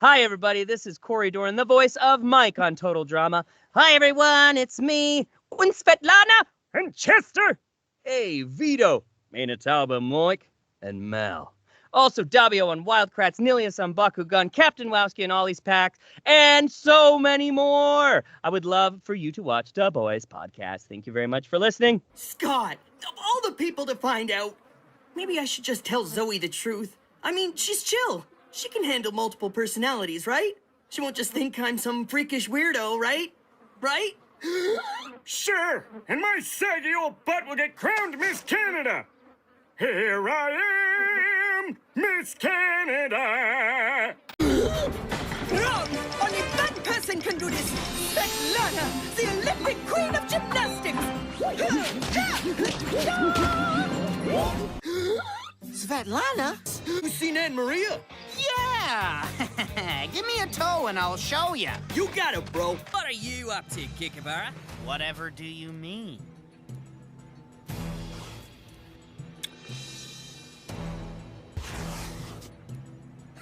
Hi, everybody. This is Cory Doran, the voice of Mike on Total Drama. Hi, everyone. It's me, and Svetlana, and Chester. Hey, Vito, Mainatalba, Moik, and Mel. Also, Dabio on Wildcrats, Nilius on Bakugan, Captain Wowski and Ollie's Packs, and so many more. I would love for you to watch Da Boys podcast. Thank you very much for listening. Scott, of all the people to find out, maybe I should just tell Zoe the truth. I mean, she's chill. She can handle multiple personalities, right? She won't just think I'm some freakish weirdo, right? Right? Sure, and my saggy old butt will get crowned Miss Canada. Here I am, Miss Canada. Wrong! Only one person can do this. Svetlana, the Olympic queen of gymnastics. Svetlana? You've seen Anne Maria? Yeah! Give me a toe and I'll show you. You got it, bro. What are you up to, Kikabara? Whatever do you mean?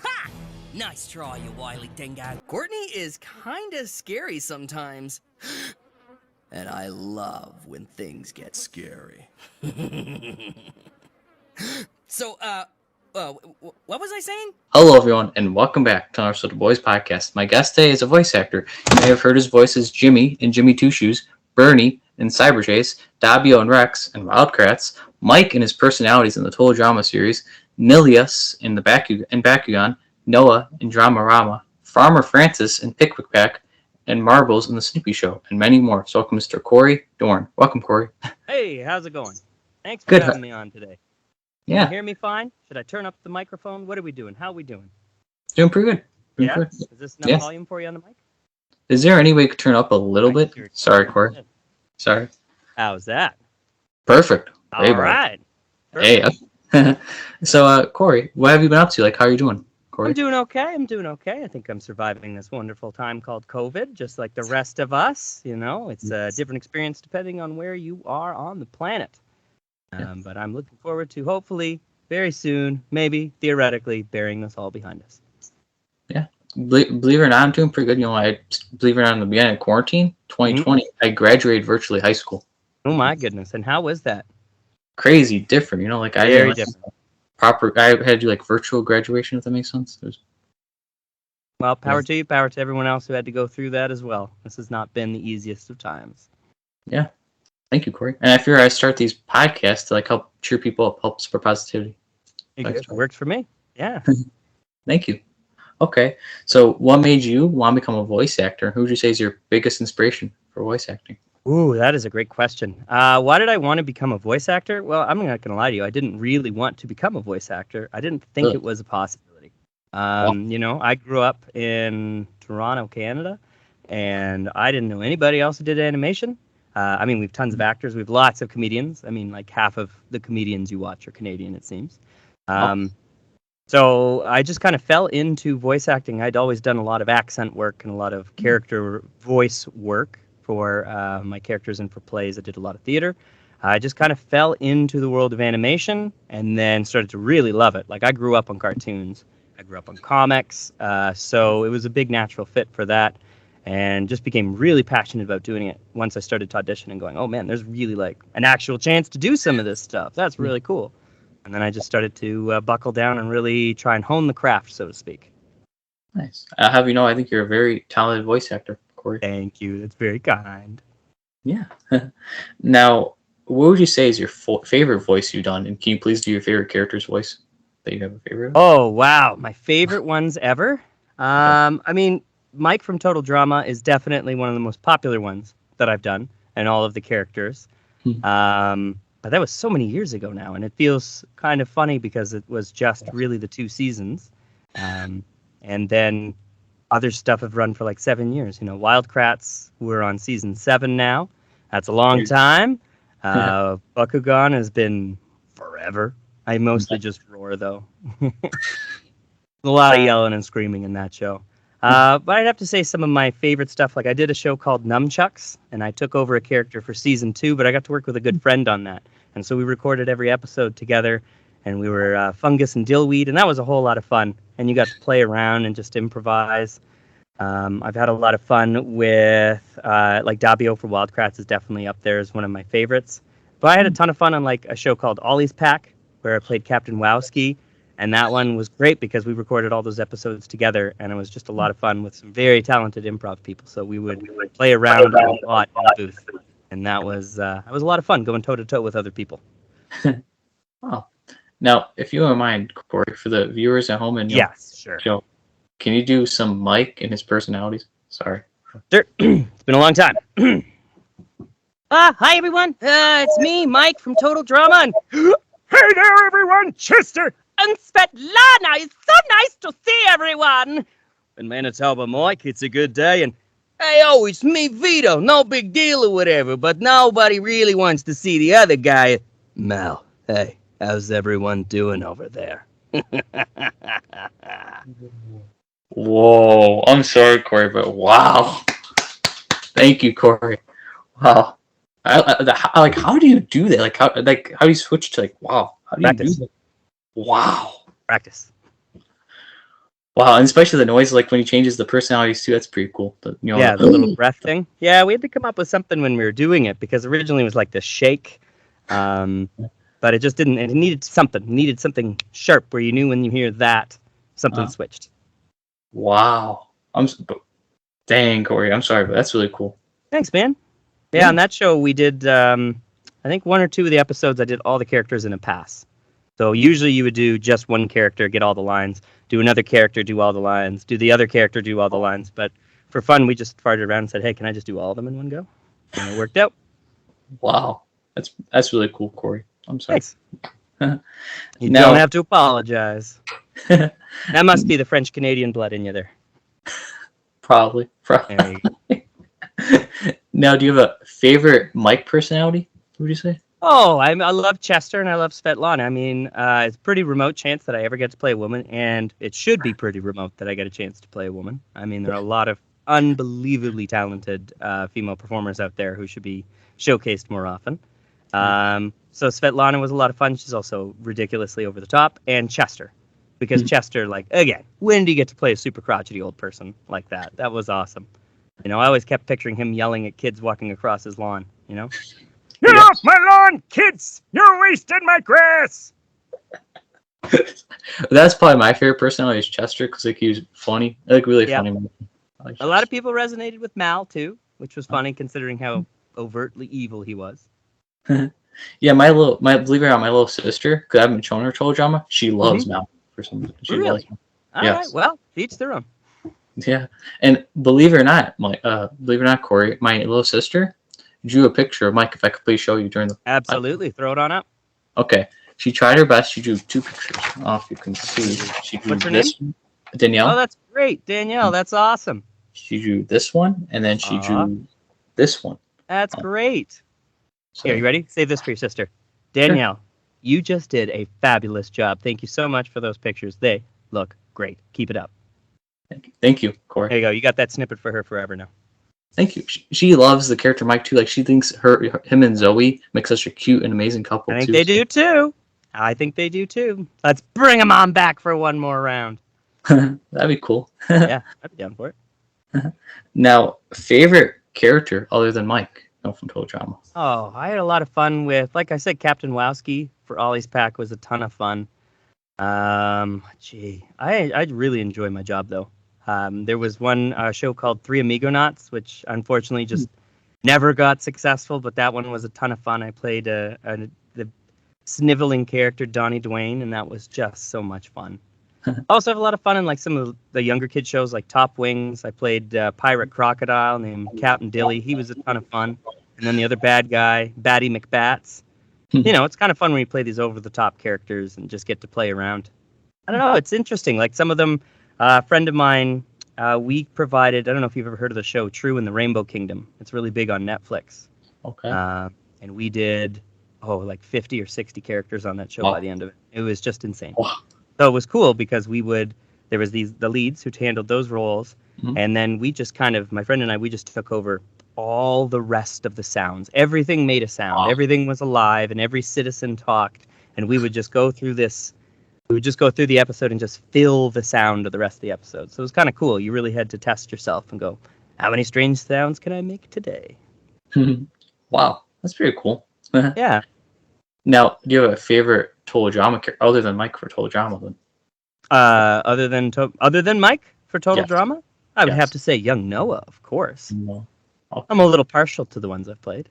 Ha! Nice try, you wily dingo. Courtney is kinda scary sometimes. And I love when things get scary. So, what was I saying? Hello, everyone, and welcome back to our Soda Boys podcast. My guest today is a voice actor. You may have heard his voices Jimmy in Jimmy Two Shoes, Bernie in Cyberchase, Dabio and Rex in Wildcrats, Mike in his personalities in the Total Drama series, Nilius in Bakugan, Noah in Drama Rama, Farmer Francis in Pickwick Pack, and Marbles in the Snoopy Show, and many more. So welcome, Mr. Cory Dorne. Welcome, Cory. Hey, how's it going? Thanks for Good. having me on today. Yeah. Can you hear me fine? Should I turn up the microphone? What are we doing? How are we doing? Doing pretty good. Doing Yeah? good. Is this enough Yeah. volume for you on the mic? Is there any way you could turn up a little bit? Sure. Sorry, Cory. Sorry. How's that? Perfect. All Hey, bud. right. Hey. So, Cory, what have you been up to? Like, how are you doing, Cory? I'm doing okay. I think I'm surviving this wonderful time called COVID, just like the rest of us. You know, it's a different experience depending on where you are on the planet. But I'm looking forward to hopefully very soon, maybe theoretically, burying this all behind us. Yeah. Believe it or not, I'm doing pretty good. You know, believe it or not, in the beginning of quarantine, 2020, I graduated virtually high school. Oh my goodness! And how was that? Crazy different, you know, like I Very didn't different. I had to do like virtual graduation, if that makes sense. Well, power to you, power to everyone else who had to go through that as well. This has not been the easiest of times. Yeah. Thank you, Cory. And I figure I start these podcasts to like help cheer people up, help spread positivity. It worked for me. Yeah. Thank you. Okay. So what made you want to become a voice actor? Who would you say is your biggest inspiration for voice acting? Ooh, that is a great question. Why did I want to become a voice actor? Well, I'm not going to lie to you. I didn't really want to become a voice actor. I didn't think it was a possibility. You know, I grew up in Toronto, Canada, and I didn't know anybody else who did animation. I mean, we have tons of actors. We have lots of comedians. I mean, like half of the comedians you watch are Canadian, it seems. So I just kind of fell into voice acting. I'd always done a lot of accent work and a lot of character voice work for my characters and for plays. I did a lot of theater. I just kind of fell into the world of animation and then started to really love it. Like I grew up on cartoons. I grew up on comics. So it was a big natural fit for that. And just became really passionate about doing it once I started to audition and going, oh man, there's really like an actual chance to do some of this stuff. That's really cool. And then I just started to buckle down and really try and hone the craft, so to speak. Nice. I'll have you know, I think you're a very talented voice actor, Cory. Thank you. That's very kind. Yeah. Now, what would you say is your favorite voice you've done? And can you please do your favorite character's voice that you have a favorite of? Oh, wow. My favorite ones ever? I mean, Mike from Total Drama is definitely one of the most popular ones that I've done, and all of the characters. But that was so many years ago now, and it feels kind of funny because it was just really the 2 seasons. And then other stuff have run for like 7 years. You know, Wildcrats, we're on season 7 now. That's a long time. Bakugan has been forever. I mostly just roar, though. A lot of yelling and screaming in that show. But I'd have to say some of my favorite stuff. Like I did a show called Nunchucks, and I took over a character for season 2, but I got to work with a good friend on that. And so we recorded every episode together, and we were fungus and dillweed, and that was a whole lot of fun. And you got to play around and just improvise. I've had a lot of fun with like Dabio for Wildcrats is definitely up there as one of my favorites. But I had a ton of fun on like a show called Ollie's Pack, where I played Captain Wowski, and that one was great because we recorded all those episodes together, and it was just a lot of fun with some very talented improv people. So we would play around a lot in the booth, and that was a lot of fun going toe to toe with other people. Oh, now if you don't mind, Cory, for the viewers at home and yes, sure. Joe, can you do some Mike and his personalities? Sorry. Sure. It's been a long time. Hi everyone. It's me, Mike from Total Drama, and Hey there, everyone! Chester! And Svetlana, it's so nice to see everyone. And Manitoba Mike, it's a good day. And hey, it's me, Vito. No big deal or whatever, but nobody really wants to see the other guy. Mel, hey, how's everyone doing over there? Whoa, I'm sorry, Cory, but wow. Thank you, Cory. Wow. I how do you do that? How do you switch to wow? How do Practice. You do that? Wow. Practice. Wow, and especially the noise, when he changes the personalities too, that's pretty cool. The little breath thing. Yeah, we had to come up with something when we were doing it because originally it was like this shake, but it just didn't. It needed something. It needed something sharp where you knew when you hear that something switched. Wow. Dang, Cory, I'm sorry, but that's really cool. Thanks, man. Yeah, on that show we did. I think 1 or 2 of the episodes I did all the characters in a pass. So usually you would do just one character, get all the lines, do another character, do all the lines, do the other character, do all the lines. But for fun, we just farted around and said, hey, can I just do all of them in one go? And it worked out. Wow. That's really cool, Cory. I'm sorry. Thanks. You don't have to apologize. That must be the French-Canadian blood in you there. Probably. There you go. Now, do you have a favorite Mike personality, would you say? Oh, I love Chester and I love Svetlana. I mean, it's a pretty remote chance that I ever get to play a woman, and it should be pretty remote that I get a chance to play a woman. I mean, there are a lot of unbelievably talented female performers out there who should be showcased more often. So Svetlana was a lot of fun. She's also ridiculously over the top. And Chester, because Chester, again, when do you get to play a super crotchety old person like that? That was awesome. I always kept picturing him yelling at kids walking across his lawn, Get off my lawn, kids! You're wasting my grass! That's probably my favorite personality is Chester, because he was funny. Really funny. A lot of people resonated with Mal, too, which was funny considering how overtly evil he was. Yeah, believe it or not, my little sister, because I haven't shown her Total Drama, she loves Mal for some reason. She really? loves him. All right, well, each their own. Yeah, and believe it or not, Cory, my little sister drew a picture of Mike. If I could please show you during the absolutely throw it on up. Okay, she tried her best. She drew 2 pictures. I don't know if you can see. She drew What's her name? Danielle. Oh, that's great, Danielle. That's awesome. She drew this one, and then she drew this one. That's great. So, Here, you ready? Save this for your sister, Danielle. Sure. You just did a fabulous job. Thank you so much for those pictures. They look great. Keep it up. Thank you, Cory. There you go. You got that snippet for her forever now. Thank you. She loves the character Mike too. She thinks him and Zoe make such a cute and amazing couple. I think they do too. Let's bring them on back for one more round. That'd be cool. Yeah, I'd be down for it. Now, favorite character other than Mike from Total Drama? Oh, I had a lot of fun with, like I said, Captain Wowski for Ollie's Pack was a ton of fun. I really enjoy my job though. There was one show called Three Amigonauts, which unfortunately just never got successful, but that one was a ton of fun. I played the sniveling character Donnie Dwayne, and that was just so much fun. I also have a lot of fun in some of the younger kid shows like Top Wings. I played Pirate Crocodile named Captain Dilly. He was a ton of fun. And then the other bad guy, Batty McBats. It's kind of fun when you play these over-the-top characters and just get to play around. I don't know. It's interesting. Some of them, a friend of mine, we provided, I don't know if you've ever heard of the show True in the Rainbow Kingdom. It's really big on Netflix. Okay. And we did, 50 or 60 characters on that show by the end of it. It was just insane. Wow. So it was cool because there was the leads who handled those roles. And then we just my friend and I, we just took over all the rest of the sounds. Everything made a sound. Wow. Everything was alive and every citizen talked. and we would just go through this. We would just go through the episode and just fill the sound of the rest of the episode. So it was kind of cool. You really had to test yourself and go, how many strange sounds can I make today? Wow, that's pretty cool. Yeah. Now, do you have a favorite Total Drama character other than Mike for Total Drama? Then? Other than Mike for Total Yes. Drama, I would Yes. have to say Young Noah, of course. No. I'm a little partial to the ones I've played.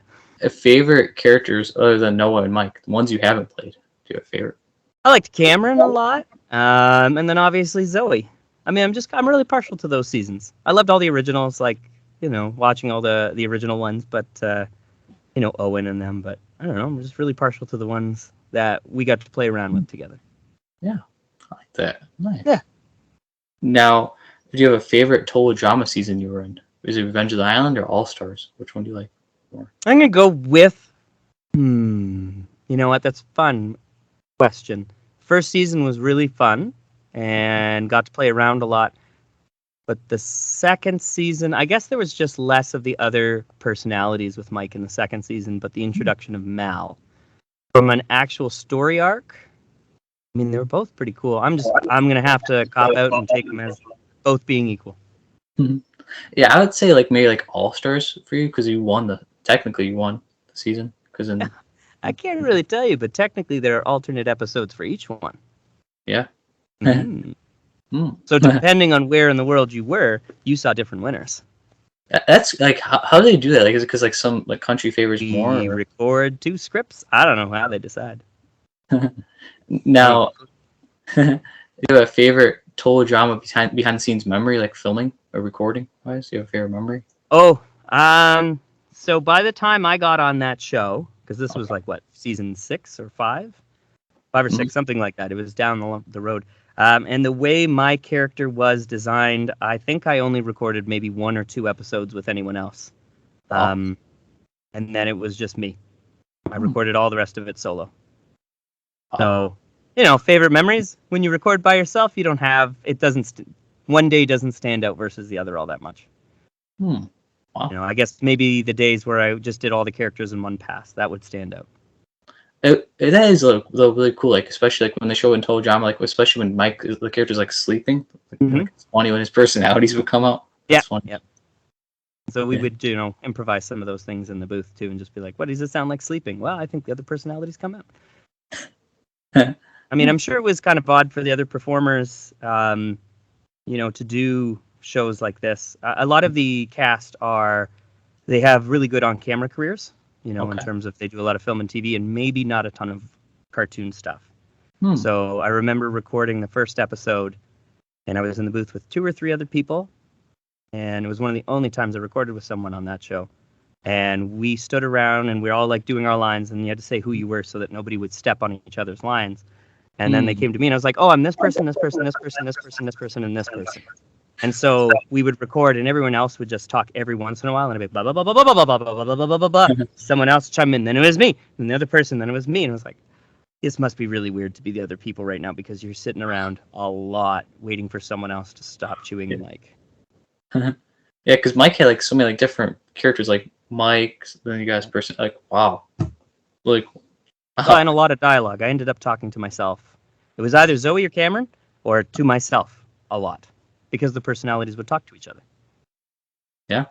Favorite characters other than Noah and Mike, the ones you haven't played. Do you have a favorite? I liked Cameron a lot, and then obviously Zoe. I mean, I'm really partial to those seasons. I loved all the originals, like, watching all the original ones, but Owen and them. But I don't know, I'm just really partial to the ones that we got to play around with together. Yeah, I like that. Nice. Yeah. Now, do you have a favorite Total Drama season you were in? Is it Revenge of the Island or All Stars? Which one do you like more? I'm gonna go with. You know what? That's a fun question. First season was really fun, and got to play around a lot. But the second season, I guess there was just less of the other personalities with Mike in the second season, but the introduction of Mal. From an actual story arc, I mean, they were both pretty cool. I'm going to have to cop out and take them as both being equal. Yeah, I would say maybe All Stars for you because technically you won the season. Because I can't really tell you, but technically there are alternate episodes for each one. Yeah. So depending on where in the world you were, you saw different winners. That's how do they do that? Is it because some country favors more? We record 2 scripts. I don't know how they decide. Now, do you have a favorite Total Drama behind the scenes memory, like filming or recording wise? Do you have a favorite memory? Oh, so by the time I got on that show, because this was season 6 or 5 or 6, something like that. It was down the road. And the way my character was designed, I think I only recorded maybe 1 or 2 episodes with anyone else. And then it was just me. I recorded all the rest of it solo. So, favorite memories, when you record by yourself, you don't have, it doesn't, one day doesn't stand out versus the other all that much. Wow. I guess maybe the days where I just did all the characters in one pass, that would stand out. That is really cool, especially when they show in Total Drama, especially when Mike, the character's sleeping. It's funny when his personalities would come out. Yeah. Funny. Yep. So we would, improvise some of those things in the booth too, and just be like, "What does it sound like sleeping?" Well, I think the other personalities come out. I mean, I'm sure it was kind of odd for the other performers, to do shows like this. A lot of the cast they have really good on-camera careers. In terms of they do a lot of film and TV and maybe not a ton of cartoon stuff. So I remember recording the first episode, and I was in the booth with 2 or 3 other people, and it was one of the only times I recorded with someone on that show. And we stood around, and we were all doing our lines, and you had to say who you were so that nobody would step on each other's lines. And then they came to me, and I was like, "Oh, I'm this person, this person, this person, this person, this person, and this person." And so we would record, and everyone else would just talk every once in a while, and I'd be blah blah blah blah blah blah blah blah blah blah blah blah blah. Someone else chime in, then it was me, and the other person, then it was me, and I was like, "This must be really weird to be the other people right now because you're sitting around a lot waiting for someone else to stop chewing the mic." Yeah, because Mike had so many different characters, like Mike, then you guys person, wow, And a lot of dialogue. I ended up talking to myself. It was either Zoe or Cameron, or to myself a lot. Because the personalities would talk to each other. Yeah.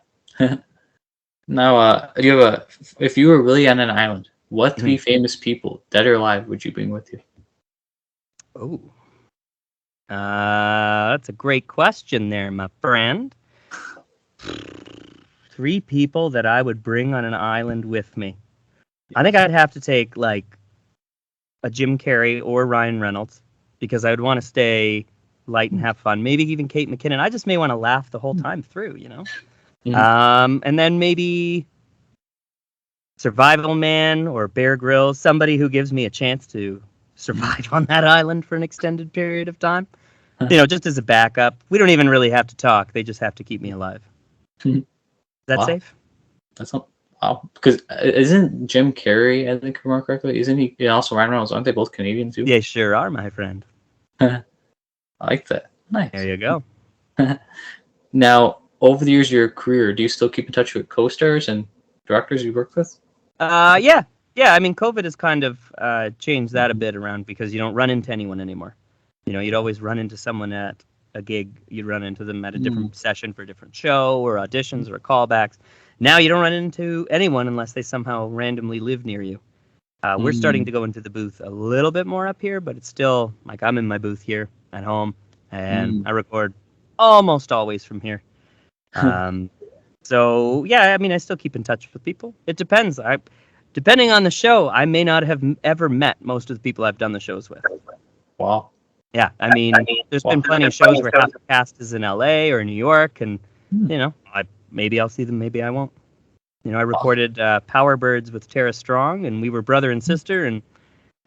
Now, do you have if you were really on an island, what 3 famous people, dead or alive, would you bring with you? Oh. That's a great question there, my friend. 3 people that I would bring on an island with me. I think I'd have to take, a Jim Carrey or Ryan Reynolds, because I would want to stay light and have fun. Maybe even Kate McKinnon. I just may want to laugh the whole time through, And then maybe Survival Man or Bear Grylls, somebody who gives me a chance to survive on that island for an extended period of time. Just as a backup. We don't even really have to talk. They just have to keep me alive. Is that safe? That's not wow. Because isn't Jim Carrey, I think, remember correctly? Isn't he? And also Ryan Reynolds. Aren't they both Canadian too? They sure are, my friend. I like that. Nice. There you go. Now, over the years of your career, do you still keep in touch with co-stars and directors you worked with? Yeah. Yeah, I mean, COVID has kind of changed that a bit around because you don't run into anyone anymore. You know, you'd always run into someone at a gig. You'd run into them at a different session for a different show or auditions or callbacks. Now you don't run into anyone unless they somehow randomly live near you. We're starting to go into the booth a little bit more up here, but it's still like I'm in my booth here at home, and I record almost always from here. So yeah, I mean, I still keep in touch with people. It depends. Depending on the show, I may not have ever met most of the people I've done the shows with. Wow. Yeah, I mean, there's been plenty of shows where half the cast is in LA or New York, and you know, maybe I'll see them, maybe I won't. You know, I recorded Power Birds with Tara Strong, and we were brother and sister, and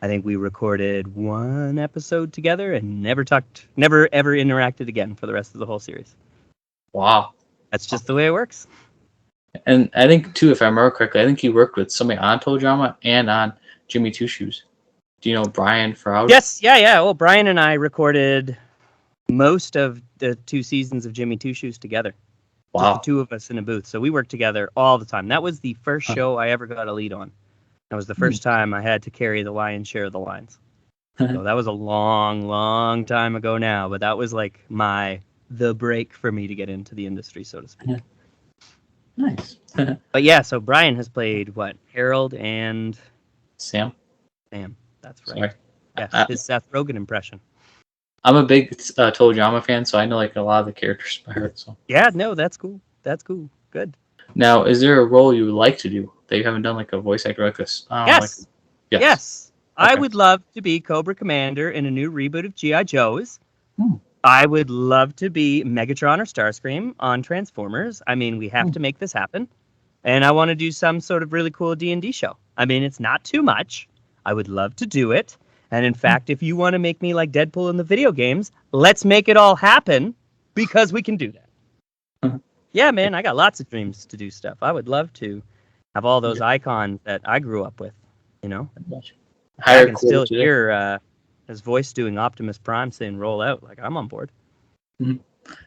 I think we recorded one episode together and never ever interacted again for the rest of the whole series. Wow. That's just the way it works. And I think, too, if I remember correctly, I think you worked with somebody on Total Drama and on Jimmy Two Shoes. Do you know Brian Froud? Yes, yeah. Well, Brian and I recorded most of the 2 seasons of Jimmy Two Shoes together. Wow. Just the 2 of us in a booth. So we worked together all the time. That was the first show I ever got a lead on. That was the first time I had to carry the lion's share of the lines. So that was a long, long time ago now, but that was like the break for me to get into the industry, so to speak. Nice. But yeah, so Brian has played what? Harold and Sam. That's right. Sorry. Yeah, his Seth Rogen impression. I'm a big Total Drama fan, so I know like a lot of the characters by heart. So yeah, no, that's cool. That's cool. Good. Now, is there a role you would like to do that you haven't done, like a voice actor like this? Yes. Yes. Okay. I would love to be Cobra Commander in a new reboot of G.I. Joe's. I would love to be Megatron or Starscream on Transformers. I mean, we have to make this happen. And I want to do some sort of really cool D&D show. I mean, it's not too much. I would love to do it. And in fact, if you want to make me like Deadpool in the video games, let's make it all happen because we can do that. Yeah, man, I got lots of dreams to do stuff. I would love to have all those icons that I grew up with, you know. I can still hear his voice doing Optimus Prime saying roll out. Like, I'm on board.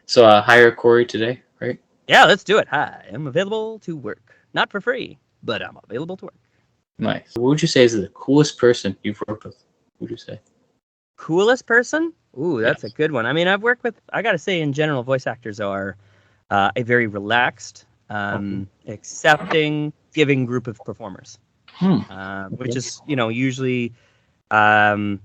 So hire Cory today, right? Yeah, let's do it. Hi, I'm available to work. Not for free, but I'm available to work. Nice. What would you say is the coolest person you've worked with? What would you say? Coolest person? Ooh, that's a good one. I mean, I've worked with, I got to say, in general, voice actors are a very relaxed, accepting, giving group of performers. Which is, you know, usually, you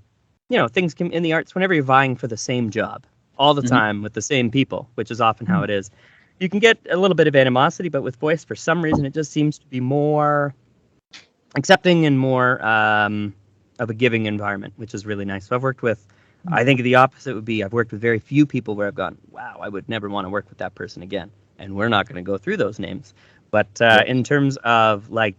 know, things can, in the arts, whenever you're vying for the same job all the time with the same people, which is often how it is, you can get a little bit of animosity, but with voice, for some reason, it just seems to be more accepting and more of a giving environment, which is really nice. So I've worked with, I think the opposite would be, I've worked with very few people where I've gone, wow, I would never want to work with that person again. And we're not going to go through those names. But in terms of like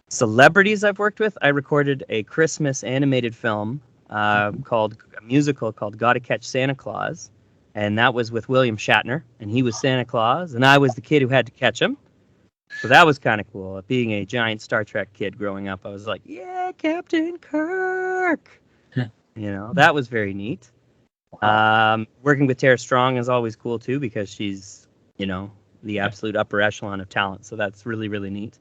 celebrities I've worked with, I recorded a Christmas animated film called a musical called Gotta Catch Santa Claus. And that was with William Shatner. And he was Santa Claus. And I was the kid who had to catch him. So that was kind of cool. Being a giant Star Trek kid growing up, I was like, yeah, Captain Kirk. You know, that was very neat. Working with Tara Strong is always cool, too, because she's, you know, the absolute upper echelon of talent. So that's really, really neat.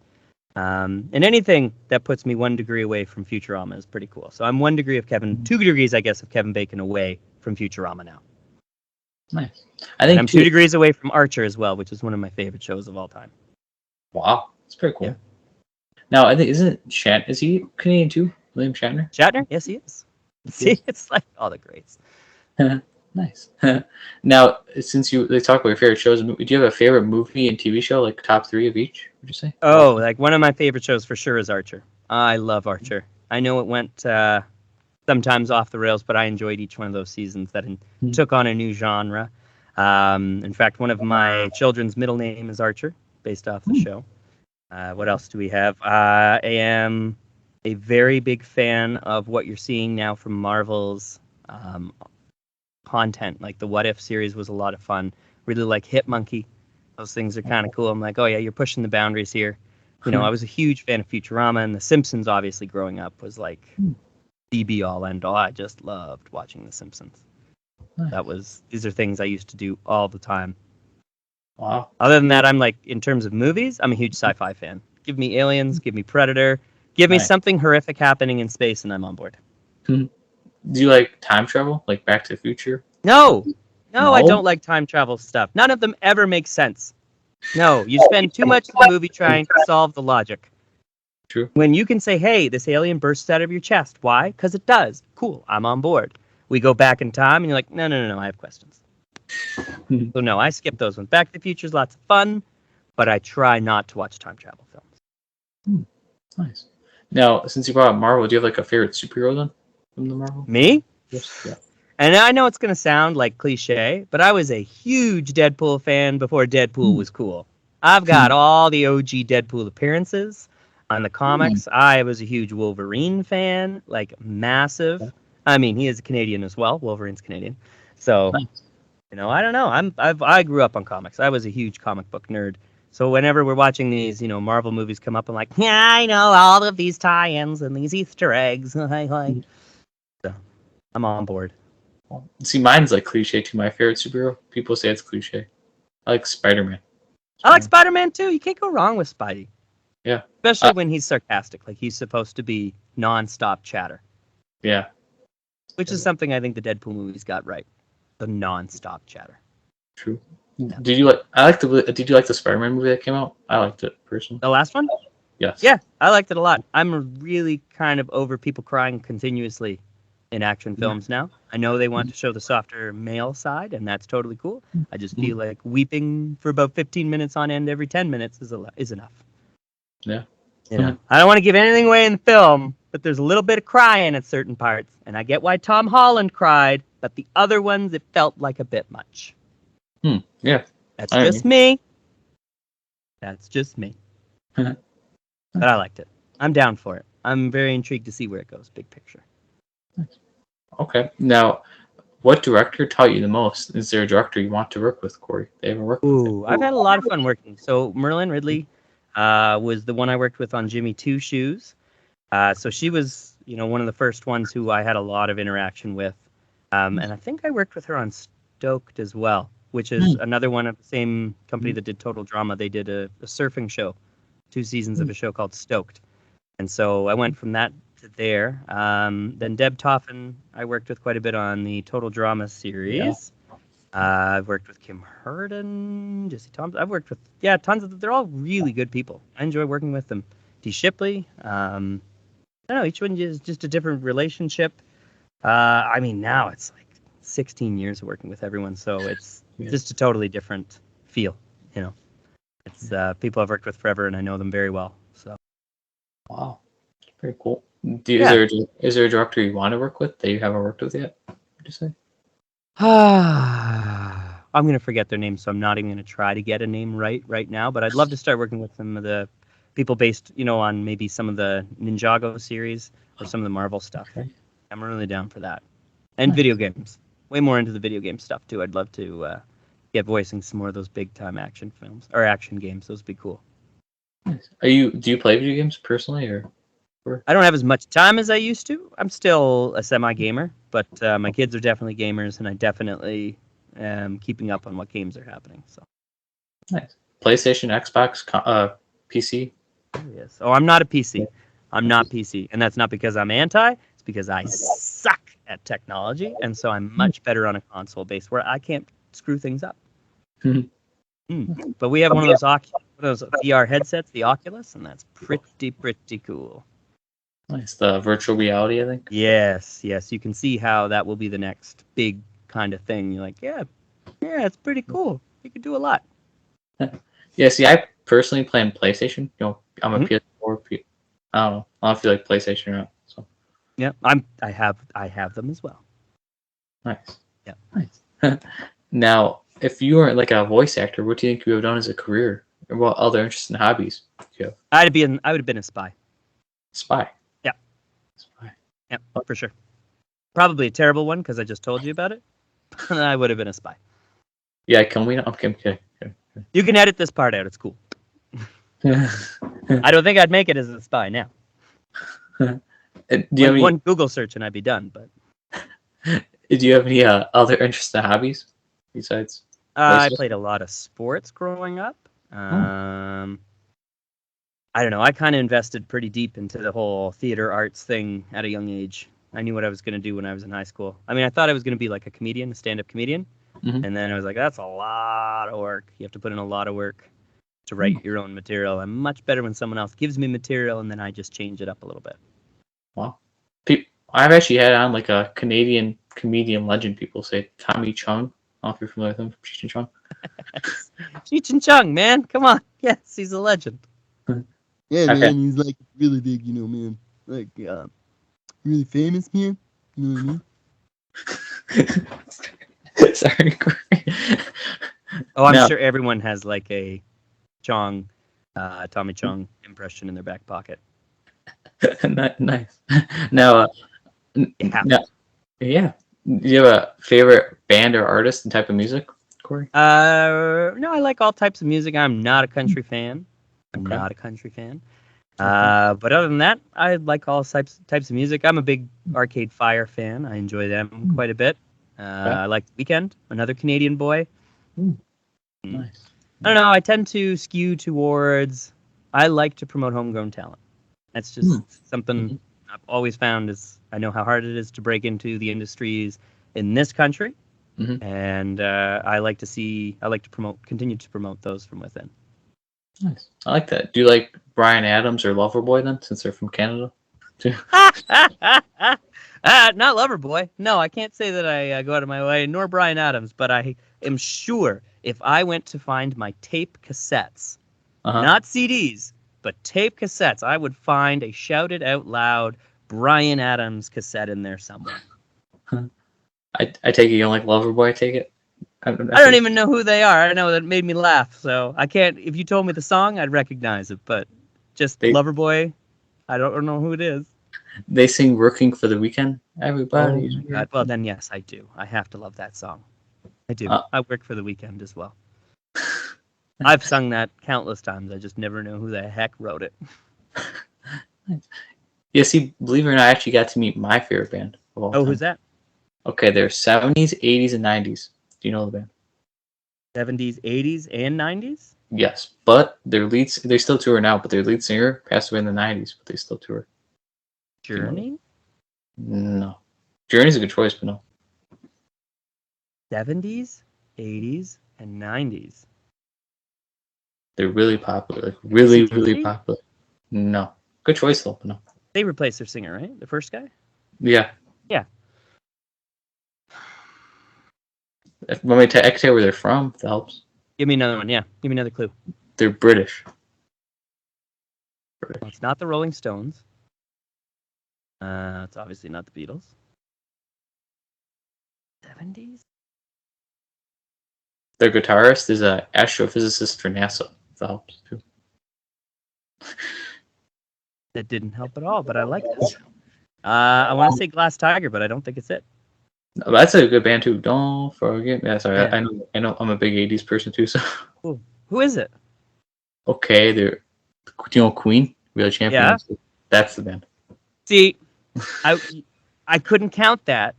And anything that puts me 1 degree away from Futurama is pretty cool. So I'm 2 degrees, I guess, of Kevin Bacon away from Futurama now. Nice. I think I'm 2 degrees away from Archer as well, which is one of my favorite shows of all time. Wow, that's pretty cool. Yeah. Now, I think is he Canadian too? William Shatner? Shatner? Yes, he is. See, it's like all the greats. Nice. Now, since they talk about your favorite shows, do you have a favorite movie and TV show, like top 3 of each? Would you say? Oh, like one of my favorite shows for sure is Archer. I love Archer. I know it went sometimes off the rails, but I enjoyed each one of those seasons that took on a new genre. In fact, one of my children's middle name is Archer, based off the show. What else do we have? I am a very big fan of what you're seeing now from Marvel's content. Like the What If series was a lot of fun. Really like Hit Monkey. Those things are kind of cool. I'm like, oh yeah, you're pushing the boundaries here. You know, I was a huge fan of Futurama, and The Simpsons, obviously, growing up was like the be all end all. I just loved watching The Simpsons. Nice. These are things I used to do all the time. Wow. Other than that, I'm like, in terms of movies, I'm a huge sci-fi fan. Give me Aliens, give me Predator, Give me Nice. something horrific happening in space, and I'm on board. Do you like time travel, like Back to the Future? No, I No? don't like time travel stuff. None of them ever make sense. No, you spend too much of the movie trying to solve the logic. True. When you can say, hey, this alien bursts out of your chest. Why? Because it does. Cool, I'm on board. We go back in time, and you're like, no, I have questions. So no, I skip those ones. Back to the Future is lots of fun, but I try not to watch time travel films. Nice. Now, since you brought up Marvel, do you have like a favorite superhero then from the Marvel? Me? Yes. Yeah. And I know it's going to sound like cliche, but I was a huge Deadpool fan before Deadpool was cool. I've got all the OG Deadpool appearances on the comics. I was a huge Wolverine fan, like massive. I mean, he is a Canadian as well. Wolverine's Canadian. So, I don't know. I grew up on comics. I was a huge comic book nerd. So whenever we're watching these, Marvel movies come up, I'm like, yeah, I know all of these tie-ins and these Easter eggs. So I'm on board. See, mine's like cliche too. My favorite superhero. People say it's cliche. I like Spider-Man. I like Spider-Man too. You can't go wrong with Spidey. Yeah. Especially when he's sarcastic. Like he's supposed to be non-stop chatter. Yeah. Which is something I think the Deadpool movies got right. The non-stop chatter. True. Yeah. Did you like the Spider-Man movie that came out? I liked it personally. The last one? Yes. Yeah, I liked it a lot. I'm really kind of over people crying continuously in action films now. I know they want to show the softer male side, and that's totally cool. I just feel like weeping for about 15 minutes on end every 10 minutes is enough. Yeah. I don't want to give anything away in the film, but there's a little bit of crying at certain parts, and I get why Tom Holland cried, but the other ones, it felt like a bit much. Yeah. That's just me. That's just me. But I liked it. I'm down for it. I'm very intrigued to see where it goes, big picture. Okay. Now, what director taught you the most? Is there a director you want to work with, Cory? They ever worked with? Ooh, I've had a lot of fun working. So Merlin Ridley was the one I worked with on Jimmy Two Shoes. So she was, one of the first ones who I had a lot of interaction with. And I think I worked with her on Stoked as well, which is another one of the same company that did Total Drama. They did a surfing show, 2 seasons of a show called Stoked. And so I went from that to there. Then Deb Toffin, I worked with quite a bit on the Total Drama series. I've worked with Kim Herden, Jesse Thompson. I've worked with, tons of them. They're all really good people. I enjoy working with them. Dee Shipley. I don't know, each one is just a different relationship. Now it's like 16 years of working with everyone, so it's just a totally different feel, It's people I've worked with forever, and I know them very well. So, wow, very cool. Is there a director you want to work with that you haven't worked with yet? Would you say? I'm gonna forget their names, so I'm not even gonna try to get a name right now. But I'd love to start working with some of the people based, on maybe some of the Ninjago series or some of the Marvel stuff. Okay. I'm really down for that, and video games. Way more into the video game stuff too. I'd love to get voicing some more of those big time action films or action games. Those would be cool. Nice. Do you play video games personally or? I don't have as much time as I used to. I'm still a semi-gamer, but my kids are definitely gamers, and I definitely am keeping up on what games are happening. So, nice. PlayStation, Xbox, PC. Yes. Oh, I'm not a PC. I'm not PC, and that's not because I'm anti. It's because I suck at technology, and so I'm much better on a console base where I can't screw things up. But we have one of those VR headsets, the Oculus, and that's pretty cool. Nice. The virtual reality, I think. Yes. You can see how that will be the next big kind of thing. You're like, yeah, it's pretty cool. You could do a lot. Yeah. See, I personally play on PlayStation. I'm a PS4. I don't know. I don't feel like PlayStation or not. So. Yeah, I have them as well. Nice. Yeah. Nice. Now, if you weren't like a voice actor, what do you think you would have done as a career? Or what other interests and hobbies do you have? I would have been a spy. Spy. Yeah. Spy. Yeah, for sure. Probably a terrible one because I just told you about it. I would have been a spy. Yeah, can we? Okay. You can edit this part out. It's cool. I don't think I'd make it as a spy now. Do you have one Google search and I'd be done. But do you have any other interests and hobbies besides? I played a lot of sports growing up. I don't know. I kind of invested pretty deep into the whole theater arts thing at a young age. I knew what I was going to do when I was in high school. I mean, I thought I was going to be like a comedian, a stand-up comedian. Mhm. And then I was like, that's a lot of work. You have to put in a lot of work to write your own material. I'm much better when someone else gives me material and then I just change it up a little bit. Wow. I've actually had on like a Canadian comedian legend. People say Tommy Chung. I don't know if you're familiar with him from Cheech and Chong. Cheech and Chong, man. Come on. Yes, he's a legend. Yeah, Okay. man, he's like really big, man. Like, really famous, man. You know what I mean? Sorry, Cory. Oh, I'm No. sure everyone has like a Chong, Tommy Chong impression in their back pocket. Nice. Now, You have now, yeah. Do you have a favorite band or artist and type of music, Cory? No, I like all types of music. I'm not a country fan. I'm Okay. not a country fan. But other than that, I like all types of music. I'm a big Arcade Fire fan. I enjoy them quite a bit. I like The Weeknd, another Canadian boy. Nice. I don't know. I tend to skew towards. I like to promote homegrown talent. That's just something I've always found. Is I know how hard it is to break into the industries in this country, and I like to continue to promote those from within. Nice. I like that. Do you like Bryan Adams or Loverboy then, since they're from Canada? Too? Not Loverboy. No, I can't say that I go out of my way, nor Bryan Adams, but I am sure if I went to find my tape cassettes, not CDs, but tape cassettes, I would find a shouted out loud Bryan Adams cassette in there somewhere. I take it you don't like Loverboy, I take it? I don't even know who they are. I know that made me laugh, so I can't. If you told me the song, I'd recognize it, but just Loverboy, I don't know who it is. They sing "Working for the Weekend." Everybody. Oh my God. Well, then yes, I do. I have to love that song. I do. I work for the weekend as well. I've sung that countless times. I just never know who the heck wrote it. Yeah, see, believe it or not, I actually got to meet my favorite band of all time. Who's that? Okay, they're 70s, 80s, and 90s. Do you know the band? 70s, 80s, and 90s? Yes, but they still tour now, but their lead singer passed away in the 90s, but they still tour. Journey? No. Journey's a good choice, but no. 70s, 80s, and 90s. They're really popular. Like, really, AC/DC? really popular. No. Good choice, though, but no. They replaced their singer, right? The first guy? Yeah. Yeah. I can tell you where they're from, if that helps. Give me another one, yeah. Give me another clue. They're British. Well, it's not the Rolling Stones. It's obviously not the Beatles. 70s? Their guitarist is an astrophysicist for NASA, if that helps, too. That didn't help at all, but I like this. I want to say Glass Tiger, but I don't think it's it. No, that's a good band, too. Don't forget. Yeah, sorry. Yeah. I know I'm a big 80s person, too, so. Ooh, who is it? Okay, they're, Queen? Real Champions? Yeah. That's the band. See, I couldn't count that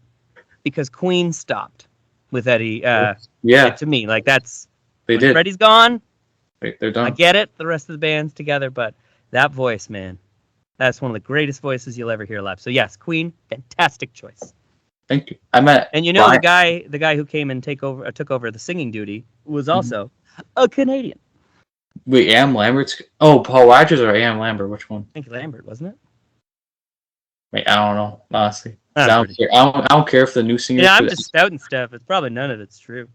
because Queen stopped with Eddie. Yeah. To me, like that's they did. Freddie's gone. They're done. I get it. The rest of the band's together, but that voice, man, that's one of the greatest voices you'll ever hear live. So yes, Queen, fantastic choice. Thank you. And you know the guy who came and took over the singing duty was also a Canadian. Wait, Am Lambert's? Oh, Paul Rogers or Am Lambert? Which one? I think Lambert, wasn't it? Wait, I don't know. Honestly, I don't care if the new singers. Yeah, I'm just spouting stuff. It's probably none of it's true.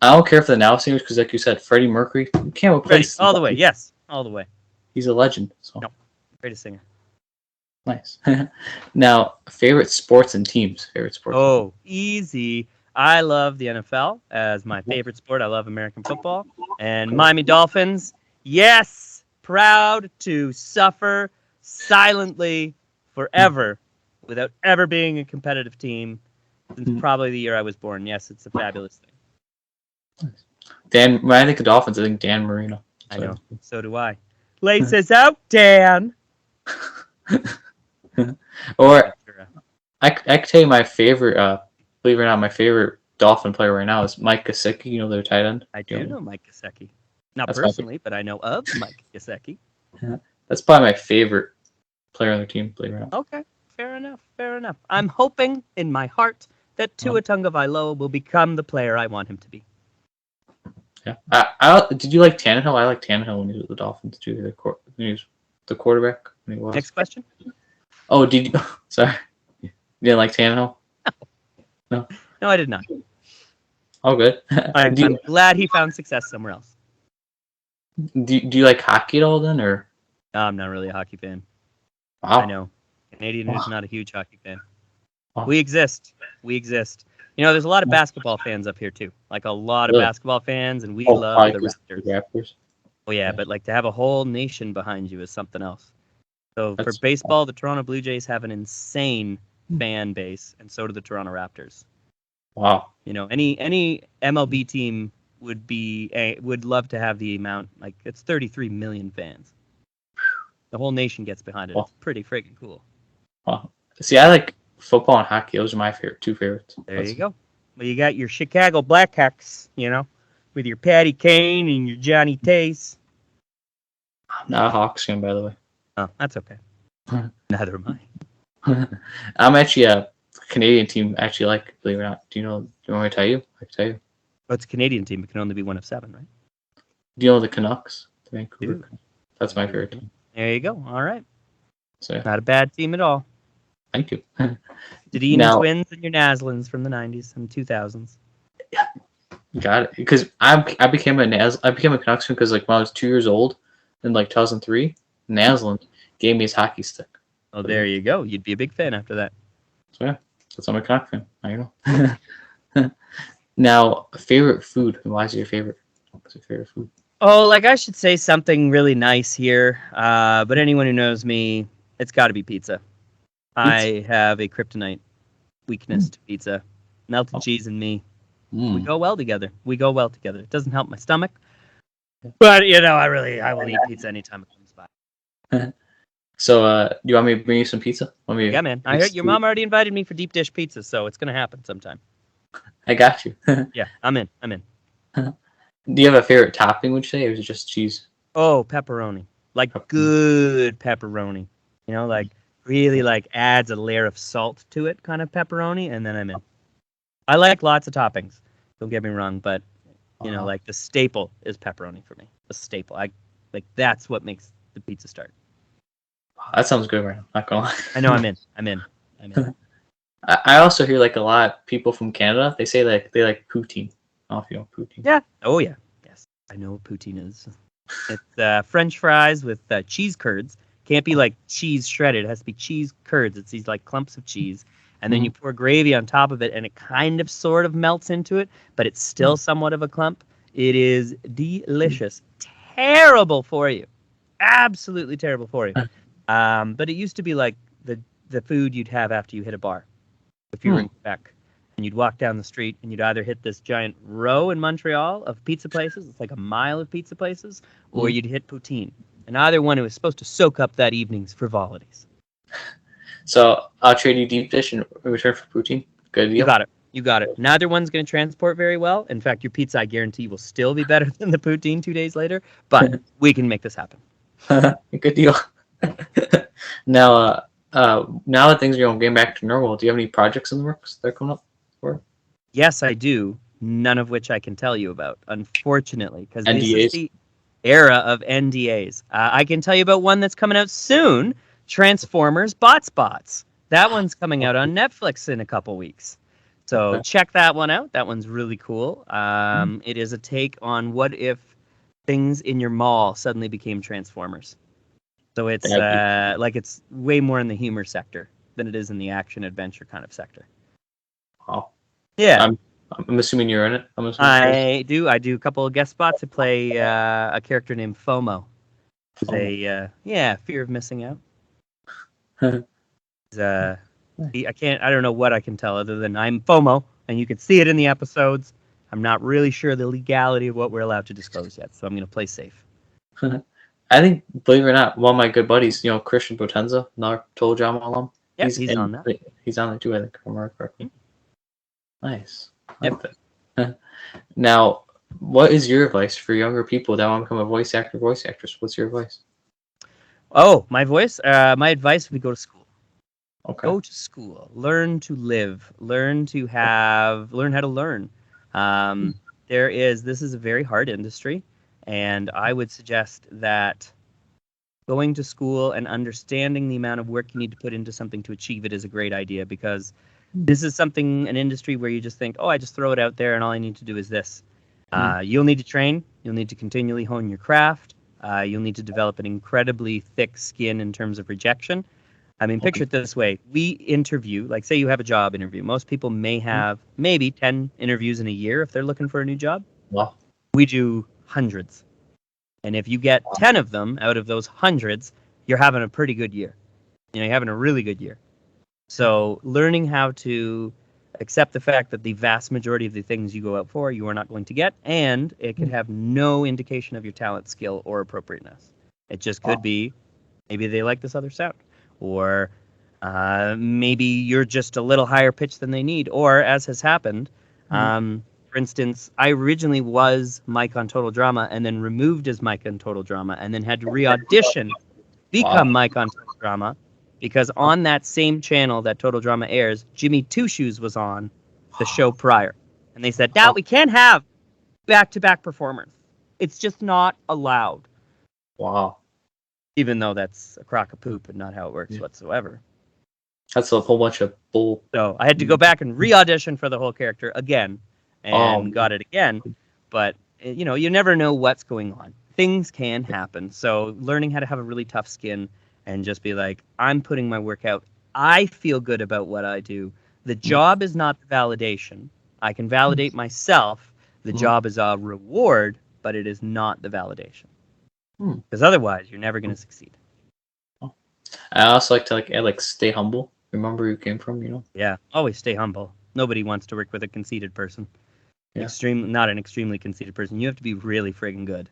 I don't care if the now singers, because like you said, Freddie Mercury, you can't replace all the way. Yes, all the way. He's a legend. So. No, greatest singer. Nice. Now, favorite sports and teams. Oh, easy. I love the NFL as my favorite sport. I love American football. And Miami Dolphins, yes, proud to suffer silently forever without ever being a competitive team since probably the year I was born. Yes, it's a fabulous thing. Dan, when I think of Dolphins, I think Dan Marino. I know. So do I. Laces out, Dan. Or I can tell you my favorite, believe it or not, my favorite Dolphin player right now is Mike Gesicki. You know their tight end? I do know Mike Gesicki. Not personally, but I know of Mike Gesicki. That's probably my favorite player on the team, believe it or not. Okay, fair enough. Fair enough. I'm hoping in my heart that Tua Tagovailoa will become the player I want him to be. Yeah. Did you like Tannehill? I like Tannehill when he was with the Dolphins too. When he was the quarterback. When he was. Next question. Oh, did you? Sorry, you didn't like Tannehill? No, I did not. Oh, good. I'm glad he found success somewhere else. Do you like hockey at all then, or? No, I'm not really a hockey fan. Wow. I know. Canadian is not a huge hockey fan. Wow. We exist. There's a lot of basketball fans up here too. Like a lot of basketball fans, and we love the Raptors. Oh yeah, but like to have a whole nation behind you is something else. So for baseball, the Toronto Blue Jays have an insane fan base, and so do the Toronto Raptors. Wow. Any MLB team would love to have the amount. Like it's 33 million fans. The whole nation gets behind it. It's pretty freaking cool. Wow. See, I like football and hockey. Those are my two favorites. There you go. Well, you got your Chicago Blackhawks, with your Patty Kane and your Johnny Tace. I'm not a Hawks fan, by the way. Oh, that's okay. Neither am I. I'm actually a Canadian team. Actually, believe it or not. Do you want me to tell you? I can tell you. Well, it's a Canadian team. It can only be one of 7, right? Do you know the Canucks? The Vancouver. Dude. That's my favorite team. There you go. All right. So not a bad team at all. Thank you. Dedina Twins and your Naslins from the 90s and 2000s. Yeah, got it. Because I became a Canucks fan because when I was 2 years old in 2003, Naslin gave me his hockey stick. Oh, there you go. You'd be a big fan after that. So yeah, that's I'm a Canucks fan. I know. Now, favorite food. Why is it your favorite? What's your favorite food? Oh, I should say something really nice here. But anyone who knows me, it's got to be pizza. I have a kryptonite weakness to pizza. Melted cheese and me. We go well together. It doesn't help my stomach. But, I will eat pizza anytime it comes by. So, do you want me to bring you some pizza? Yeah, man. I heard your mom already invited me for deep dish pizza, so it's going to happen sometime. I got you. Yeah, I'm in. Do you have a favorite topping, would you say, or is it just cheese? Oh, pepperoni. Good pepperoni. Really adds a layer of salt to it, kind of pepperoni, and then I'm in. I like lots of toppings. Don't get me wrong, but the staple is pepperoni for me. The staple. That's what makes the pizza start. That sounds good, right now. Not gonna lie. I know. I'm in. I also hear a lot of people from Canada. They say they like poutine. I don't know if you know poutine. Yeah. Oh yeah. Yes, I know what poutine is. It's French fries with cheese curds. Can't be cheese shredded. It has to be cheese curds. It's these clumps of cheese. And then you pour gravy on top of it, and it kind of sort of melts into it, but it's still somewhat of a clump. It is delicious. Terrible for you. Absolutely terrible for you. But it used to be the food you'd have after you hit a bar. If you were in Quebec, and you'd walk down the street, and you'd either hit this giant row in Montreal of pizza places, it's a mile of pizza places, or you'd hit poutine. And either one, it was supposed to soak up that evening's frivolities. So I'll trade you deep dish in return for poutine. Good deal. You got it. Neither one's going to transport very well. In fact, your pizza, I guarantee, will still be better than the poutine 2 days later. But we can make this happen. Good deal. Now that things are getting back to normal, do you have any projects in the works that are coming up? Yes, I do. None of which I can tell you about, unfortunately, because this NDAs? is the era of NDAs. I can tell you about one that's coming out soon. Transformers Bots. That one's coming out on Netflix in a couple weeks. So check that one out. That one's really cool. It is a take on what if things in your mall suddenly became Transformers. So it's it's way more in the humor sector than it is in the action adventure kind of sector. Wow. Yeah. I'm assuming you're in it. I do a couple of guest spots. I play a character named FOMO. It's a fear of missing out. I don't know what I can tell other than I'm FOMO, and you can see it in the episodes. I'm not really sure the legality of what we're allowed to disclose yet, so I'm going to play safe. I think, believe it or not, one of my good buddies, Christian Potenza, another Total Drama alum. Yeah, he's on that. He's on there too, I think, if I remember correctly. Nice. I Yep. like that. Now, what is your advice for younger people that want to become a voice actor, voice actress? What's your advice? Oh, my voice. My advice would be go to school. Okay. Go to school. Learn to live. Learn how to learn. This is a very hard industry, and I would suggest that going to school and understanding the amount of work you need to put into something to achieve it is a great idea, because this is an industry where you just think, oh, I just throw it out there and all I need to do is this. You'll need to train. You'll need to continually hone your craft. You'll need to develop an incredibly thick skin in terms of rejection. I mean, picture it this way. We interview, like say you have a job interview. Most people may have maybe 10 interviews in a year if they're looking for a new job. Wow. We do hundreds. And if you get 10 of them out of those hundreds, you're having a pretty good year. You're having a really good year. So learning how to accept the fact that the vast majority of the things you go out for, you are not going to get, and it could have no indication of your talent, skill, or appropriateness. It just could be, maybe they like this other sound, or maybe you're just a little higher pitched than they need, or as has happened, for instance, I originally was Mike on Total Drama and then removed as Mike on Total Drama and then had to re-audition, become Mike on Total Drama, because on that same channel that Total Drama airs, Jimmy Two Shoes was on the show prior. And they said, no, we can't have back-to-back performers. It's just not allowed. Wow. Even though that's a crock of poop and not how it works whatsoever. That's a whole bunch of bull. So I had to go back and re-audition for the whole character again. And got it again. But, you never know what's going on. Things can happen. So learning how to have a really tough skin and just be like, I'm putting my work out. I feel good about what I do. The job is not the validation. I can validate myself. The job is a reward, but it is not the validation. Because otherwise, you're never going to succeed. I also like to add, stay humble. Remember where you came from, Yeah, always stay humble. Nobody wants to work with a conceited person. Yeah. Not an extremely conceited person. You have to be really friggin' good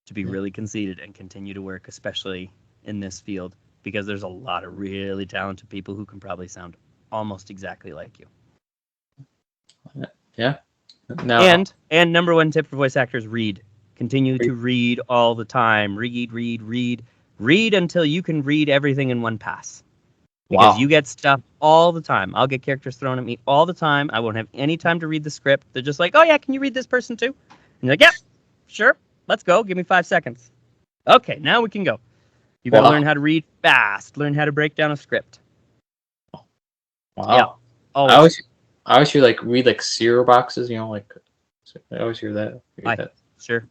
to be really conceited and continue to work, especially in this field, because there's a lot of really talented people who can probably sound almost exactly like you. Yeah. Now, and number one tip for voice actors: read. Continue to read all the time. Read until you can read everything in one pass. Because you get stuff all the time. I'll get characters thrown at me all the time. I won't have any time to read the script. They're just like, oh, yeah, can you read this person too? And you're like, yeah, sure. Let's go. Give me 5 seconds. Okay, now we can go. You got to learn how to read fast. Learn how to break down a script. Wow. Yeah, always. I always hear, read, cereal boxes, I always hear that. Sure.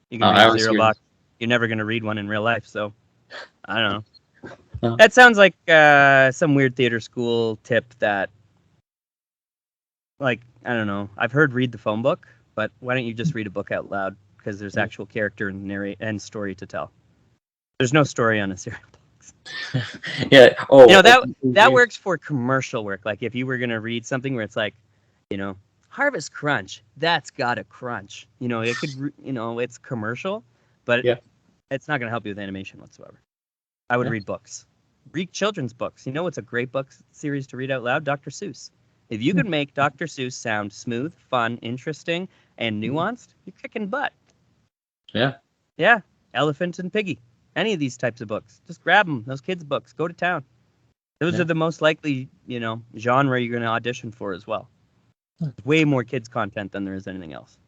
You can read a cereal box. You're never going to read one in real life, so I don't know. That sounds like some weird theater school tip that, I don't know. I've heard read the phone book, but why don't you just read a book out loud? Because there's actual character and story to tell. There's no story on a cereal box. Yeah. Oh. That works for commercial work. Like if you were going to read something where it's Harvest Crunch, that's got a crunch. It could, it's commercial, but it's not going to help you with animation whatsoever. I would read books. Read children's books. What's a great book series to read out loud? Dr. Seuss. If you can make Dr. Seuss sound smooth, fun, interesting, and nuanced, you're kicking butt. Yeah. Yeah. Elephant and Piggy. Any of these types of books. Just grab them. Those kids' books. Go to town. Those are the most likely, genre you're going to audition for as well. There's way more kids' content than there is anything else.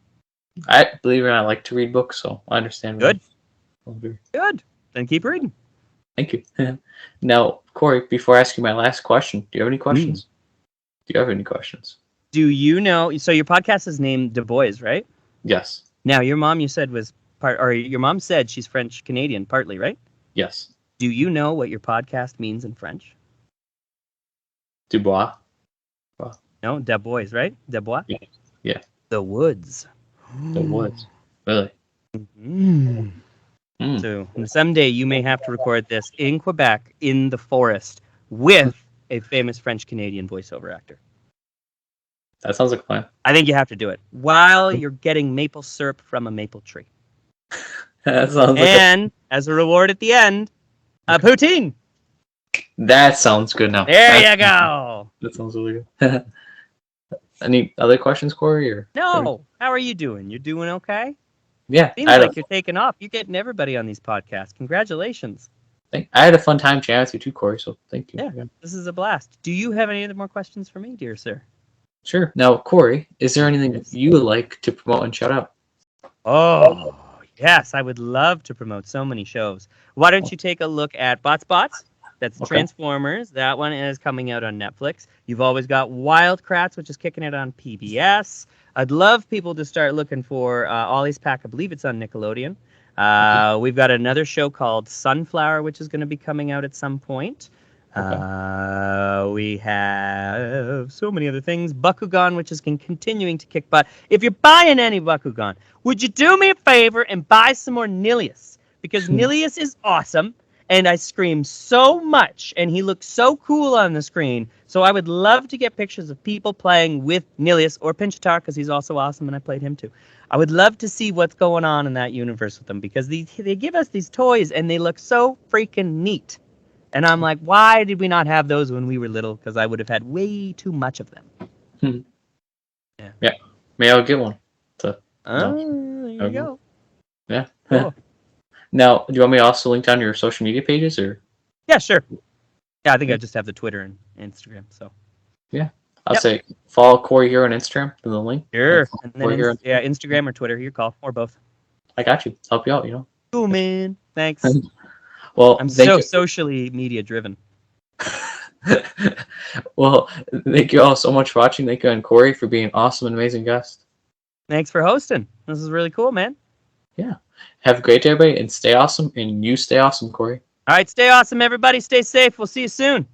I believe it or not, I like to read books, so I understand. Good. Good. Then keep reading. Thank you. Now, Cory, before asking my last question, do you have any questions? Do you have any questions? Do you know? So your podcast is named Du Bois, right? Yes. Now, your mom, you said your mom said she's French Canadian, partly, right? Yes. Do you know what your podcast means in French? Du Bois. No, Du Bois, right? Du Bois? Yeah. The woods. The woods. Really? So someday you may have to record this in Quebec in the forest with a famous French Canadian voiceover actor. That sounds like a plan. I think you have to do it while you're getting maple syrup from a maple tree. That sounds as a reward at the end, a poutine. That sounds good now. There you go. That sounds really good. Any other questions, Cory? Or no. How are you doing? You're doing okay? Yeah. Seems like you're taking off. You're getting everybody on these podcasts. Congratulations. I had a fun time chatting with you too, Cory. So thank you. Yeah, this is a blast. Do you have any other more questions for me, dear sir? Sure. Now, Cory, is there anything that you would like to promote and shout out? Oh, yes, I would love to promote so many shows. Why don't you take a look at Bots? That's Okay. Transformers. That one is coming out on Netflix. You've always got Wildcrats, which is kicking it on PBS. I'd love people to start looking for Ollie's Pack. I believe it's on Nickelodeon. We've got another show called Sunflower, which is going to be coming out at some point. We have so many other things. Bakugan, which is continuing to kick butt. If you're buying any Bakugan, would you do me a favor and buy some more Nilius? Because Nilius is awesome, and I scream so much, and he looks so cool on the screen. So I would love to get pictures of people playing with Nilius or Pinchatar, because he's also awesome, and I played him too. I would love to see what's going on in that universe with them, because they give us these toys, and they look so freaking neat. And I'm like, why did we not have those when we were little? Because I would have had way too much of them. Yeah. Maybe I'll get one. There you go. Yeah. Cool. Now, do you want me to also link down your social media pages, or? Yeah, sure. Yeah, I think I just have the Twitter and Instagram. So. Yeah. I'll say follow Cory here on Instagram for the link. Sure. And then Instagram or Twitter, your call, or both. I got you. Help you out, Cool, man. Thanks. Well, I'm so socially media driven. Well, thank you all so much for watching. Thank you, and Cory, for being an awesome and amazing guest. Thanks for hosting. This is really cool, man. Yeah. Have a great day, everybody, and stay awesome. And you stay awesome, Cory. All right, stay awesome, everybody. Stay safe. We'll see you soon.